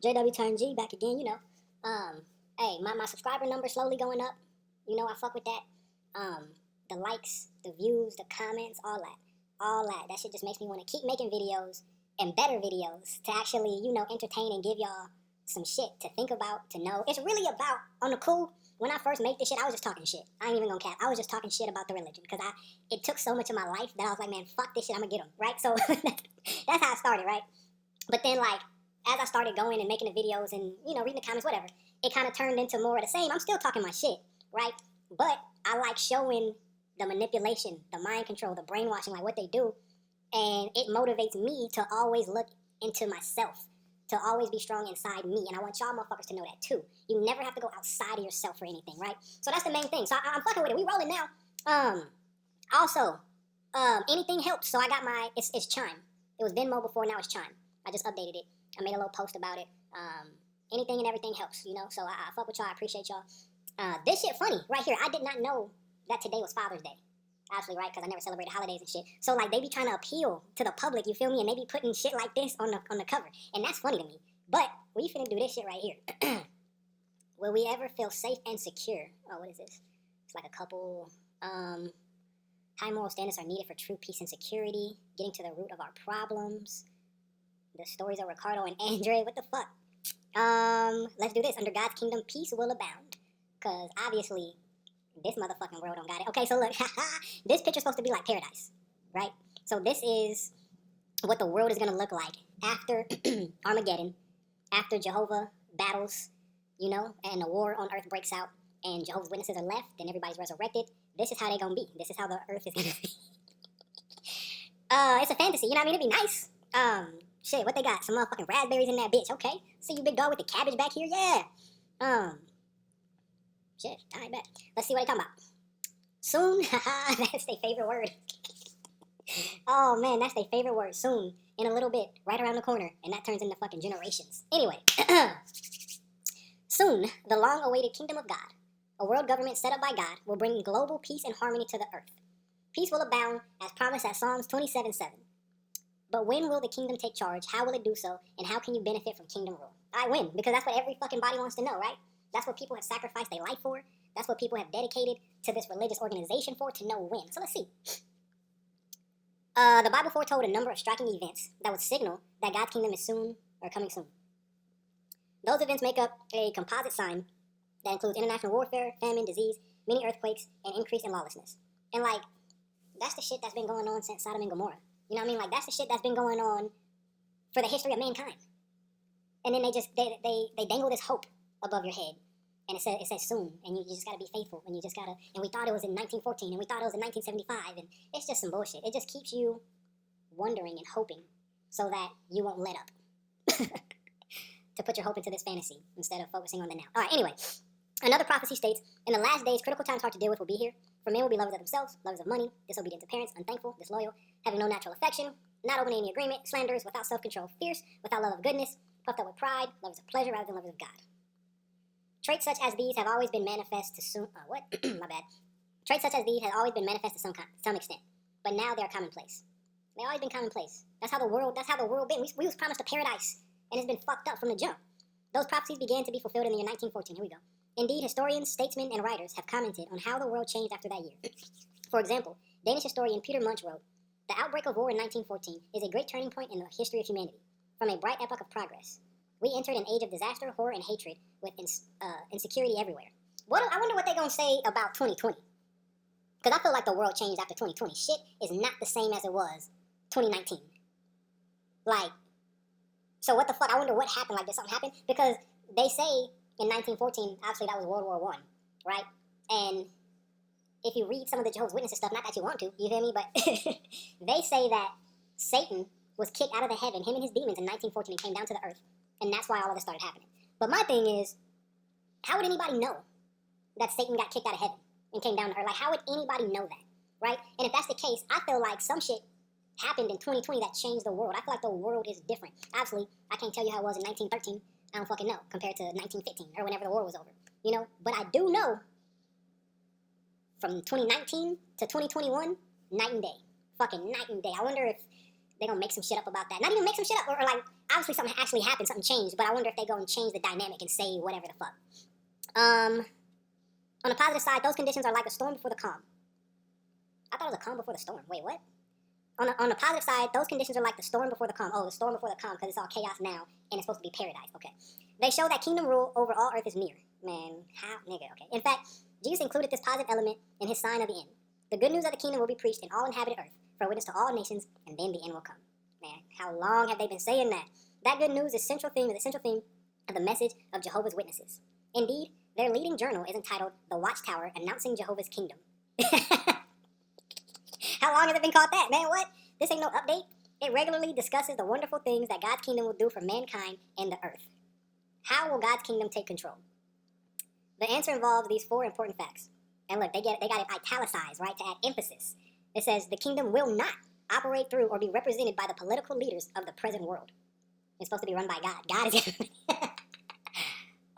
JW turn G back again, you know. Hey, my subscriber number slowly going up. You know, I fuck with that. The likes, the views, the comments, all that. All that. That shit just makes me want to keep making videos and better videos to actually, you know, entertain and give y'all some shit to think about, to know. It's really about, on the cool, when I first made this shit, I was just talking shit. I ain't even gonna cap. I was just talking shit about the religion because it took so much of my life that I was like, man, fuck this shit, I'm gonna get them, right? So that's how I started, right? But then, like, as I started going and making the videos and, you know, reading the comments, whatever, it kind of turned into more of the same. I'm still talking my shit, right? But I like showing the manipulation, the mind control, the brainwashing, like what they do. And it motivates me to always look into myself, to always be strong inside me. And I want y'all motherfuckers to know that too. You never have to go outside of yourself for anything, right? So that's the main thing. So I'm fucking with it. We rolling now. Also, anything helps. So I got it's Chime. It was Venmo before, now it's Chime. I just updated it. I made a little post about it. Anything and everything helps, you know? So I fuck with y'all. I appreciate y'all. This shit funny right here. I did not know that today was Father's Day. Absolutely right, because I never celebrated holidays and shit. So like they be trying to appeal to the public, you feel me? And they be putting shit like this on the cover. And that's funny to me. But we finna do this shit right here. Will we ever feel safe and secure? Oh, what is this? It's like a couple. High moral standards are needed for true peace and security. Getting to the root of our problems. The stories of Ricardo and Andre. What the fuck? Let's do this. Under God's kingdom, peace will abound. Because obviously, this motherfucking world don't got it. Okay, so look, this picture's supposed to be like paradise, right? So this is what the world is gonna look like after Armageddon, after Jehovah battles, you know, and the war on earth breaks out, and Jehovah's Witnesses are left, and everybody's resurrected. This is how they gonna be. This is how the earth is gonna be. It's a fantasy, you know what I mean? It'd be nice. Shit, what they got? Some motherfucking raspberries in that bitch. Okay, see you big dog with the cabbage back here, yeah. Shit, alright, bet. Let's see what they talking about. Soon, that's their favorite word. Oh man, that's their favorite word. Soon, in a little bit, right around the corner, and that turns into fucking generations. Anyway, soon, the long-awaited kingdom of God, a world government set up by God, will bring global peace and harmony to the earth. Peace will abound, as promised at Psalms 27:7. But when will the kingdom take charge? How will it do so? And how can you benefit from kingdom rule? I win, because that's what every fucking body wants to know, right? That's what people have sacrificed their life for. That's what people have dedicated to this religious organization for, to know when. So let's see. The Bible foretold a number of striking events that would signal that God's kingdom is soon or coming soon. Those events make up a composite sign that includes international warfare, famine, disease, many earthquakes, and increase in lawlessness. And like, that's the shit that's been going on since Sodom and Gomorrah. You know what I mean? Like, that's the shit that's been going on for the history of mankind. And then they dangle this hope above your head, and it says soon, and you just gotta be faithful, and you just gotta, and we thought it was in 1914, and we thought it was in 1975, and it's just some bullshit. It just keeps you wondering and hoping so that you won't let up to put your hope into this fantasy instead of focusing on the now. All right, anyway, another prophecy states, in the last days, critical times hard to deal with will be here, for men will be lovers of themselves, lovers of money, disobedient to parents, unthankful, disloyal, having no natural affection, not open to any agreement, slanderers, without self-control, fierce, without love of goodness, puffed up with pride, lovers of pleasure rather than lovers of God. Traits such as these have always been manifest to my bad. Traits such as these have always been manifest to some extent, but now they are commonplace. They've always been commonplace. That's how the world been. We was promised a paradise, and it's been fucked up from the jump. Those prophecies began to be fulfilled in the year 1914. Here we go. Indeed, historians, statesmen, and writers have commented on how the world changed after that year. For example, Danish historian Peter Munch wrote, "The outbreak of war in 1914 is a great turning point in the history of humanity. From a bright epoch of progress, we entered an age of disaster, horror, and hatred with insecurity everywhere." I wonder what they're going to say about 2020. Because I feel like the world changed after 2020. Shit is not the same as it was 2019. Like, so what the fuck? I wonder what happened. Like, did something happen? Because they say in 1914, obviously that was World War I, right? And if you read some of the Jehovah's Witnesses stuff, not that you want to, you feel me? But they say that Satan was kicked out of the heaven, him and his demons, in 1914 and came down to the earth. And that's why all of this started happening. But my thing is, how would anybody know that Satan got kicked out of heaven and came down to earth? Like, how would anybody know that, right? And if that's the case, I feel like some shit happened in 2020 that changed the world. I feel like the world is different. Obviously, I can't tell you how it was in 1913. I don't fucking know, compared to 1915 or whenever the war was over, you know? But I do know from 2019 to 2021, night and day. Fucking night and day. I wonder if they're gonna make some shit up about that. Not even make some shit up, or like, obviously something actually happened, something changed, but I wonder if they go and change the dynamic and say whatever the fuck. On the positive side, those conditions are like a storm before the calm. I thought it was a calm before the storm. Wait, what? On the positive side, those conditions are like the storm before the calm. Oh, the storm before the calm, because it's all chaos now, and it's supposed to be paradise. Okay. They show that kingdom rule over all earth is near. Man, how? Nigga, okay. In fact, Jesus included this positive element in his sign of the end. The good news of the kingdom will be preached in all inhabited earth, for a witness to all nations, and then the end will come. Man, how long have they been saying that? That good news is the central theme of the message of Jehovah's Witnesses. Indeed, their leading journal is entitled The Watchtower Announcing Jehovah's Kingdom. How long has it been called that, man? What? This ain't no update. It regularly discusses the wonderful things that God's kingdom will do for mankind and the earth. How will God's kingdom take control? The answer involves these 4 important facts. And look, they got it italicized, right, to add emphasis. It says the kingdom will not operate through or be represented by the political leaders of the present world. It's supposed to be run by God. God is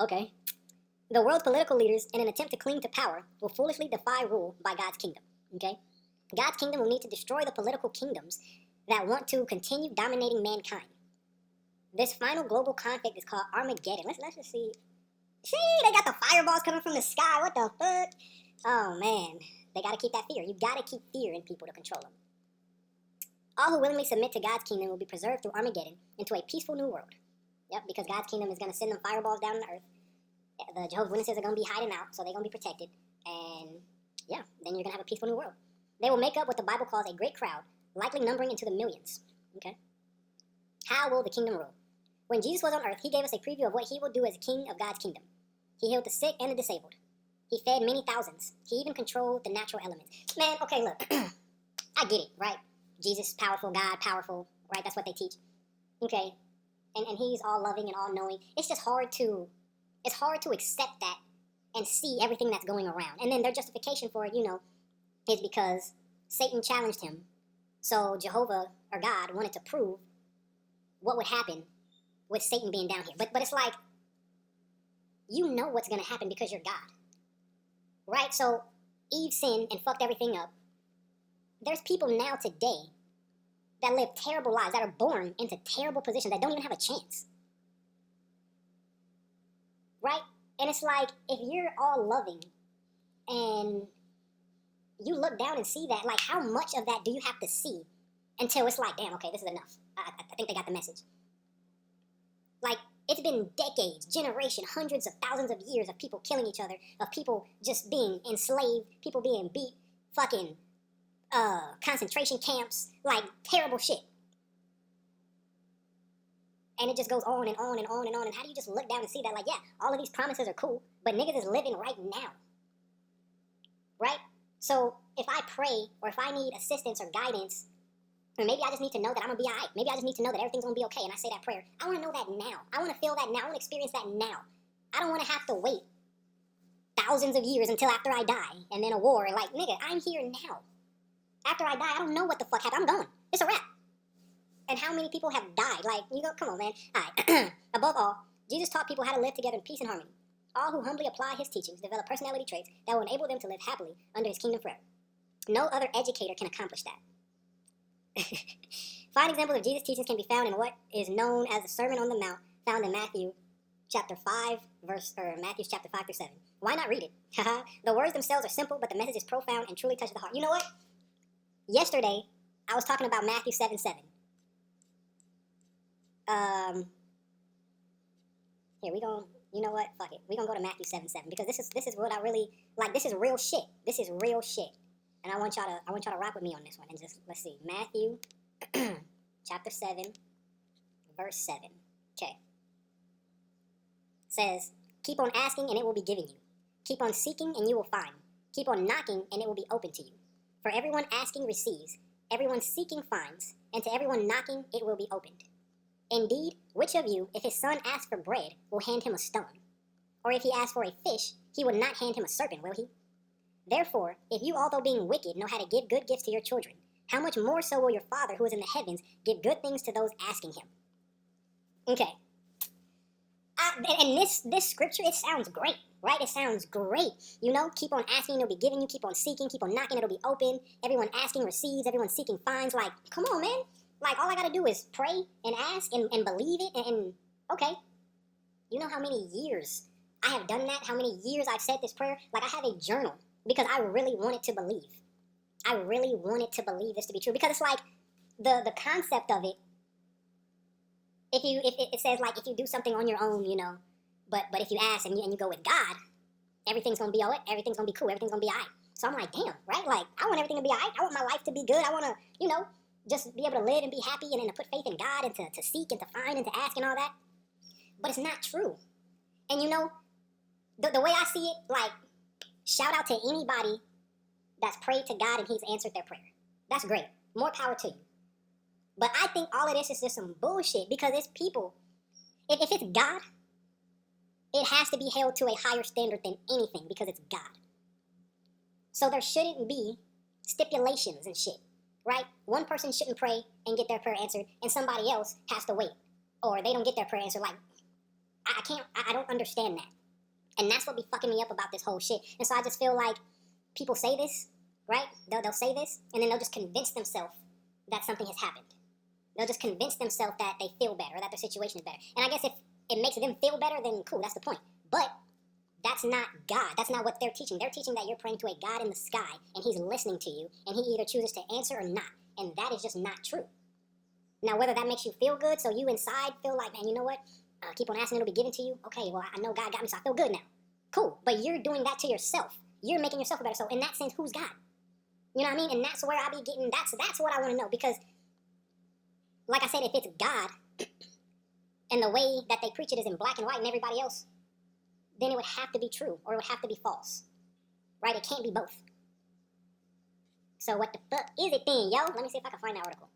okay. The world's political leaders, in an attempt to cling to power, will foolishly defy rule by God's kingdom. Okay? God's kingdom will need to destroy the political kingdoms that want to continue dominating mankind. This final global conflict is called Armageddon. Let's just see. See, they got the fireballs coming from the sky. What the fuck? Oh, man. They got to keep that fear. You got to keep fear in people to control them. All who willingly submit to God's kingdom will be preserved through Armageddon into a peaceful new world. Yep, because God's kingdom is going to send them fireballs down on the earth. The Jehovah's Witnesses are going to be hiding out, so they're going to be protected. And, yeah, then you're going to have a peaceful new world. They will make up what the Bible calls a great crowd, likely numbering into the millions. Okay? How will the kingdom rule? When Jesus was on earth, he gave us a preview of what he will do as king of God's kingdom. He healed the sick and the disabled. He fed many thousands. He even controlled the natural elements. Man, okay, look. I get it, right? Jesus, powerful, God, powerful, right? That's what they teach. Okay. And he's all loving and all knowing. It's just hard to accept that and see everything that's going around. And then their justification for it, is because Satan challenged him. So Jehovah or God wanted to prove what would happen with Satan being down here. But it's like, you know what's going to happen because you're God. Right? So Eve sinned and fucked everything up. There's people now today that live terrible lives, that are born into terrible positions, that don't even have a chance. Right? And it's like, if you're all loving and you look down and see that, like, how much of that do you have to see until it's like, damn, okay, this is enough. I think they got the message. Like, it's been decades, generations, hundreds of thousands of years of people killing each other, of people just being enslaved, people being beat, fucking concentration camps, like terrible shit. And it just goes on and on and on and on. And how do you just look down and see that, like, yeah, all of these promises are cool, but niggas is living right now. Right? So if I pray, or if I need assistance or guidance, or maybe I just need to know that I'm going to be all right. Maybe I just need to know that everything's going to be okay, and I say that prayer. I want to know that now. I want to feel that now. I want to experience that now. I don't want to have to wait thousands of years until after I die, and then a war. Like, nigga, I'm here now. After I die, I don't know what the fuck happened. I'm gone. It's a wrap. And how many people have died? Like, come on, man. All right. Above all, Jesus taught people how to live together in peace and harmony. All who humbly apply his teachings develop personality traits that will enable them to live happily under his kingdom forever. No other educator can accomplish that. Fine examples of Jesus' teachings can be found in what is known as the Sermon on the Mount, found in Matthew chapter 5 through 7. Why not read it? The words themselves are simple, but the message is profound and truly touches the heart. You know what? Yesterday, I was talking about Matthew 7:7. Here we go. You know what? Fuck it. We're gonna go to Matthew 7:7 because this is what I really like. This is real shit. This is real shit. And I want y'all to rock with me on this one. And just, let's see. Matthew chapter 7, verse 7. Okay. Says, keep on asking and it will be given you. Keep on seeking and you will find. Keep on knocking and it will be open to you. For everyone asking receives, everyone seeking finds, and to everyone knocking it will be opened. Indeed, which of you, if his son asks for bread, will hand him a stone? Or if he asks for a fish, he will not hand him a serpent, will he? Therefore, if you, although being wicked, know how to give good gifts to your children, how much more so will your Father who is in the heavens give good things to those asking him? Okay. And this scripture, it sounds great, right? It sounds great. Keep on asking, it'll be given you. Keep on seeking, keep on knocking, it'll be open. Everyone asking receives, everyone seeking finds. Like, come on, man. Like, all I gotta do is pray and ask and believe it, and okay. You know how many years I have done that? How many years I've said this prayer? Like, I have a journal because I really wanted to believe. I really wanted to believe this to be true because it's like the concept of it. If it says like if you do something on your own, you know, but if you ask and you go with God, everything's gonna be alright. Everything's gonna be cool. Everything's gonna be alright. So I'm like, damn, right? Like, I want everything to be alright. I want my life to be good. I want to, you know, just be able to live and be happy and to put faith in God and to seek and to find and to ask and all that. But it's not true. And you know, the way I see it, like, shout out to anybody that's prayed to God and he's answered their prayer. That's great. More power to you. But I think all of this is just some bullshit because it's people. If it's God, it has to be held to a higher standard than anything because it's God. So there shouldn't be stipulations and shit, right? One person shouldn't pray and get their prayer answered and somebody else has to wait. Or they don't get their prayer answered. Like, I don't understand that. And that's what be fucking me up about this whole shit. And so I just feel like people say this, right? They'll say this, and then they'll just convince themselves that something has happened. They'll just convince themselves that they feel better, or that their situation is better. And I guess if it makes them feel better, then cool, that's the point. But that's not God. That's not what they're teaching. They're teaching that you're praying to a God in the sky, and he's listening to you, and he either chooses to answer or not. And that is just not true. Now, whether that makes you feel good, so you inside feel like, man, you know what? Keep on asking, it'll be given to you. Okay, well, I know God got me, so I feel good now. Cool, but you're doing that to yourself. You're making yourself better. So in that sense, who's God? You know what I mean? And that's where I be getting, that's what I want to know. Because, like I said, if it's God, and the way that they preach it is in black and white and everybody else, then it would have to be true, or it would have to be false. Right? It can't be both. So what the fuck is it then, yo? Let me see if I can find that article.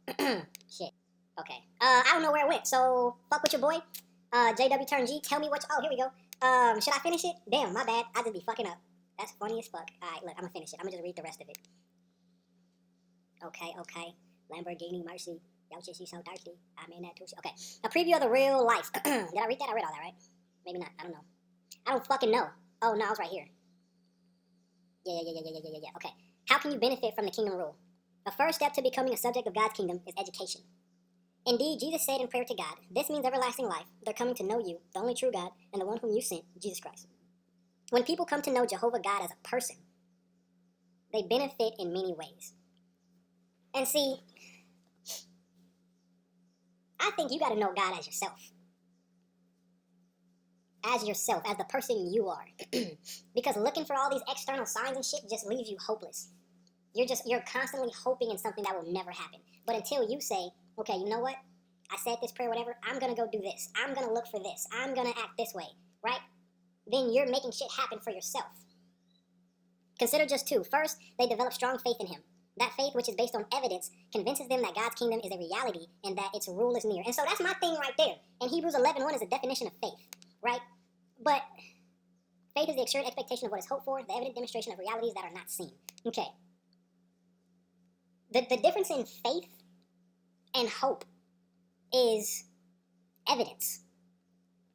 Shit. Okay. I don't know where it went, so fuck with your boy. JW turn G, tell me what, oh, here we go. Should I finish it? Damn, my bad. I just be fucking up. That's funny as fuck. Alright, look, I'm gonna finish it. I'm gonna just read the rest of it. Okay. Lamborghini Mercy. Yo, shit, she's so thirsty. I'm in that too. Okay. A preview of the real life. Did I read that? I read all that, right? Maybe not. I don't know. I don't fucking know. Oh, no, I was right here. Yeah. Okay. How can you benefit from the kingdom rule? The first step to becoming a subject of God's kingdom is education. Indeed, Jesus said in prayer to God, this means everlasting life. They're coming to know you, the only true God, and the one whom you sent, Jesus Christ. When people come to know Jehovah God as a person, they benefit in many ways. And see, I think you got to know God as yourself. As yourself, as the person you are. Because looking for all these external signs and shit just leaves you hopeless. You're constantly hoping in something that will never happen. But until you say, okay, you know what? I said this prayer, whatever. I'm going to go do this. I'm going to look for this. I'm going to act this way, right? Then you're making shit happen for yourself. Consider just two. First, they develop strong faith in him. That faith, which is based on evidence, convinces them that God's kingdom is a reality and that its rule is near. And so that's my thing right there. And Hebrews 11:1 is a definition of faith, right? But faith is the assured expectation of what is hoped for, the evident demonstration of realities that are not seen. Okay. The difference in faith and hope is evidence.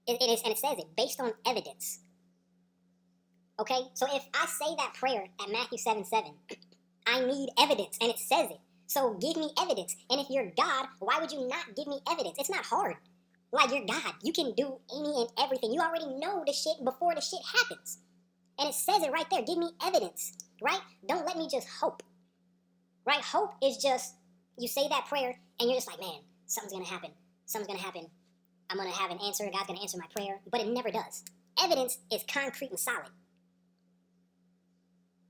It is, and it says it, based on evidence. Okay? So if I say that prayer at Matthew 7:7, I need evidence, and it says it. So give me evidence. And if you're God, why would you not give me evidence? It's not hard. Like, you're God. You can do any and everything. You already know the shit before the shit happens. And it says it right there. Give me evidence, right? Don't let me just hope. Right? Hope is just, you say that prayer, and you're just like, man, something's going to happen. Something's going to happen. I'm going to have an answer. God's going to answer my prayer. But it never does. Evidence is concrete and solid.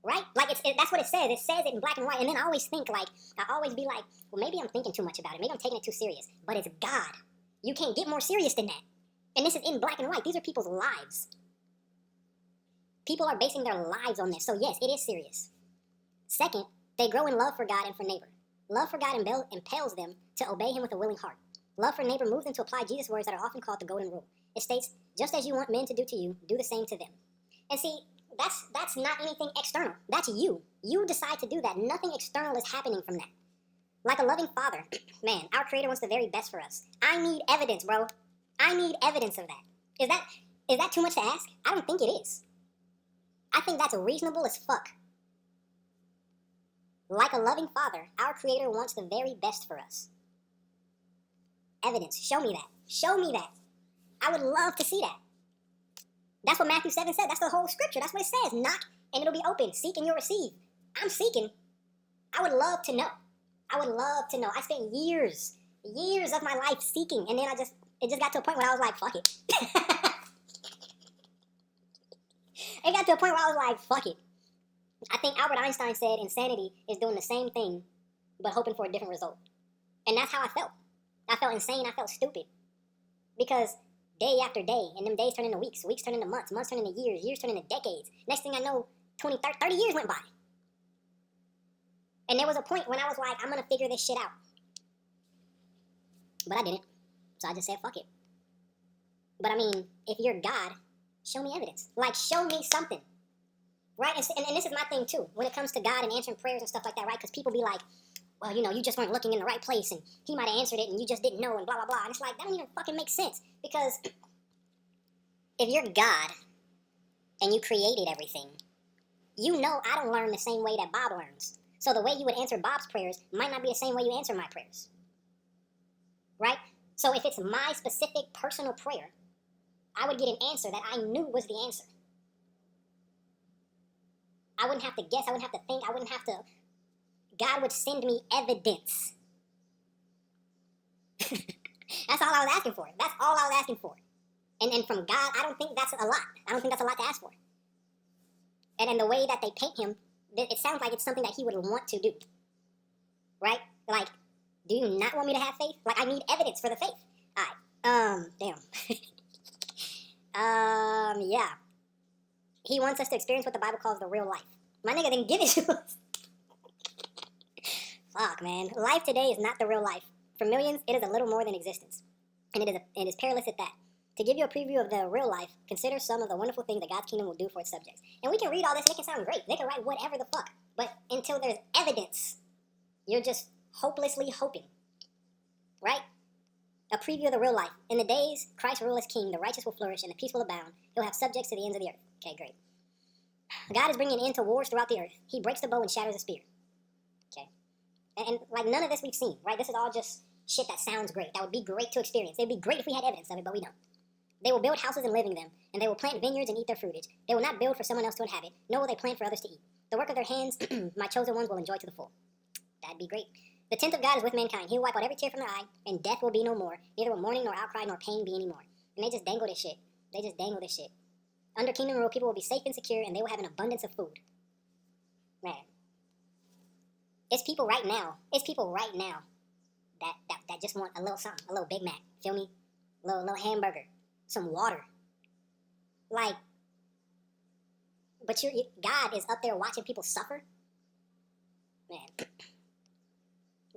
Right? Like, that's what it says. It says it in black and white. And then I always be like, well, maybe I'm thinking too much about it. Maybe I'm taking it too serious. But it's God. You can't get more serious than that. And this is in black and white. These are people's lives. People are basing their lives on this. So yes, it is serious. Second, they grow in love for God and for neighbor. Love for God impels them to obey him with a willing heart. Love for neighbor moves them to apply Jesus' words that are often called the golden rule. It states, just as you want men to do to you, do the same to them. And see, that's not anything external. That's you. You decide to do that. Nothing external is happening from that. Like a loving father, man, our Creator wants the very best for us. I need evidence, bro. I need evidence of that. Is that too much to ask? I don't think it is. I think that's reasonable as fuck. Like a loving father, our Creator wants the very best for us. evidence. Show me that. Show me that. I would love to see that. That's what Matthew 7 said. That's the whole scripture. That's what it says. Knock and it'll be open. Seek and you'll receive. I'm seeking. I would love to know. I would love to know. I spent years of my life seeking, and then it just got to a point where I was like, fuck it. It got to a point where I was like, fuck it. I think Albert Einstein said insanity is doing the same thing, but hoping for a different result. And that's how I felt. I felt insane. I felt stupid. Because day after day, and them days turn into weeks, weeks turn into months, months turn into years, years turn into decades. Next thing I know, 20, 30 years went by. And there was a point when I was like, I'm going to figure this shit out. But I didn't. So I just said, fuck it. But I mean, if you're God, show me evidence. Like, show me something. Right? And this is my thing, too. When it comes to God and answering prayers and stuff like that, right? Because people be like, well, you know, you just weren't looking in the right place, and he might have answered it, and you just didn't know, and blah, blah, blah. And it's like, that don't even fucking make sense. Because if you're God, and you created everything, you know I don't learn the same way that Bob learns. So the way you would answer Bob's prayers might not be the same way you answer my prayers. Right? So if it's my specific personal prayer, I would get an answer that I knew was the answer. I wouldn't have to guess. I wouldn't have to think. I wouldn't have to... God would send me evidence. That's all I was asking for. That's all I was asking for. And from God, I don't think that's a lot. I don't think that's a lot to ask for. And the way that they paint him, it sounds like it's something that he would want to do. Right? Like, do you not want me to have faith? Like, I need evidence for the faith. Alright. Damn. Yeah. He wants us to experience what the Bible calls the real life. My nigga didn't give it to us. Fuck, man. Life today is not the real life. For millions, it is a little more than existence. And it is perilous at that. To give you a preview of the real life, consider some of the wonderful things that God's kingdom will do for its subjects. And we can read all this and it can sound great. They can write whatever the fuck. But until there's evidence, you're just hopelessly hoping. Right? A preview of the real life. In the days Christ rule as king, the righteous will flourish and the peace will abound. He'll have subjects to the ends of the earth. Okay, great. God is bringing an end to wars throughout the earth. He breaks the bow and shatters the spear. Okay. And like none of this we've seen, right? This is all just shit that sounds great. That would be great to experience. It would be great if we had evidence of it, but we don't. They will build houses and live in them, and they will plant vineyards and eat their fruitage. They will not build for someone else to inhabit, nor will they plant for others to eat. The work of their hands, my chosen ones will enjoy to the full. That'd be great. The tent of God is with mankind. He will wipe out every tear from their eye, and death will be no more. Neither will mourning, nor outcry, nor pain be any more. And they just dangle this shit. They just dangle this shit. Under kingdom rule, people will be safe and secure, and they will have an abundance of food. Man. It's people right now. That just want a little something, a little Big Mac. Feel me? A little hamburger. Some water. Like, but God is up there watching people suffer? Man.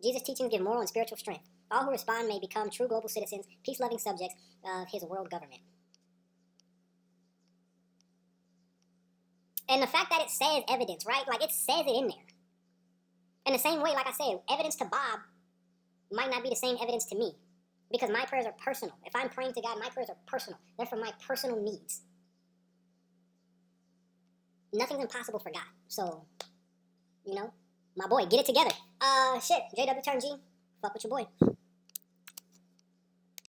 Jesus' teachings give moral and spiritual strength. All who respond may become true global citizens, peace-loving subjects of his world government. And the fact that it says evidence, right? Like, it says it in there. In the same way, like I said, evidence to Bob might not be the same evidence to me. Because my prayers are personal. If I'm praying to God, my prayers are personal. They're for my personal needs. Nothing's impossible for God. So, you know, my boy, get it together. JW turn G. Fuck with your boy.